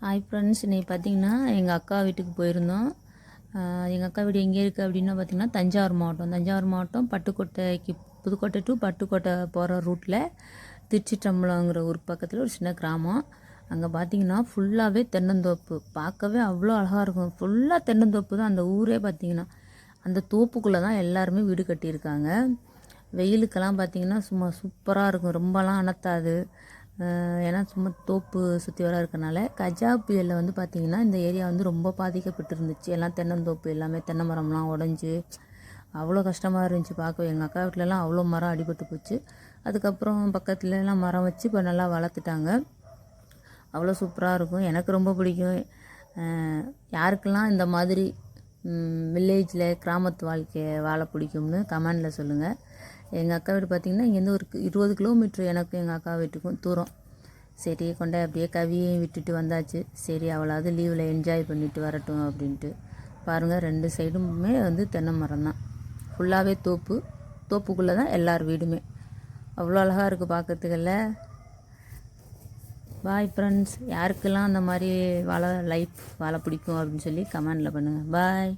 Hi friends, இன்றைக்கி பார்த்திங்கன்னா எங்கள் அக்கா வீட்டுக்கு போயிருந்தோம். எங்கள் அக்கா வீடு எங்கே இருக்குது அப்படின்னா பார்த்திங்கன்னா தஞ்சாவூர் மாவட்டம் பட்டுக்கோட்டைக்கு புதுக்கோட்டை டு பட்டுக்கோட்டை போகிற ரூட்டில் திருச்சிற்றம்பலங்கிற ஊர் பக்கத்தில் ஒரு சின்ன கிராமம். அங்கே பார்த்திங்கன்னா ஃபுல்லாகவே தென்னந்தோப்பு, பார்க்கவே அவ்வளோ அழகாக இருக்கும். ஃபுல்லாக தென்னந்தோப்பு தான் அந்த ஊரே. பார்த்திங்கன்னா அந்த தோப்புக்குள்ளே தான் எல்லாருமே வீடு கட்டியிருக்காங்க. வெயிலுக்கெல்லாம் பார்த்திங்கன்னா சும்மா சூப்பராக இருக்கும், ரொம்பலாம் அனத்தாது. ஏன்னா சும்மா தோப்பு சுற்றி வர இருக்கனால. கஜா புயலில் வந்து பார்த்திங்கன்னா இந்த ஏரியா வந்து ரொம்ப பாதிக்கப்பட்டு இருந்துச்சு. எல்லாம் தென்னந்தோப்பு எல்லாமே தென்னை மரம்லாம் உடஞ்சி அவ்வளோ கஷ்டமாக இருந்துச்சு பார்க்க. எங்கள் அக்கா வீட்டிலலாம் அவ்வளோ மரம் அடிபட்டு போச்சு. அதுக்கப்புறம் பக்கத்துலலாம் மரம் வச்சு இப்போ நல்லா வளர்த்துட்டாங்க. அவ்வளோ சூப்பராக இருக்கும், எனக்கு ரொம்ப பிடிக்கும். யாருக்கெல்லாம் இந்த மாதிரி வில்லேஜில் கிராமத்து வாழ்க்கையை வாழ பிடிக்கும்னு கமெண்டில் சொல்லுங்கள். எங்கள் அக்கா வீடு பார்த்திங்கன்னா இங்கேருந்து ஒரு 20 கிலோமீட்ரு எனக்கும் எங்கள் அக்கா வீட்டுக்கும் தூரம். சரி கொண்டே அப்படியே கவியையும் விட்டுட்டு வந்தாச்சு. சரி அவளாவது லீவில் என்ஜாய் பண்ணிட்டு வரட்டும் அப்படின்ட்டு. பாருங்கள், 2 சைடுமே வந்து தென்னை மரம் தான். ஃபுல்லாகவே தோப்புக்குள்ளே தான் எல்லார் வீடுமே. அவ்வளோ அழகாக இருக்குது பார்க்கறதுக்கல்ல. பாய் ஃப்ரெண்ட்ஸ், யாருக்கெல்லாம் அந்த மாதிரி லைஃப் வாழ பிடிக்கும் அப்படின்னு சொல்லி கமெண்டில் பண்ணுங்கள். பாய்.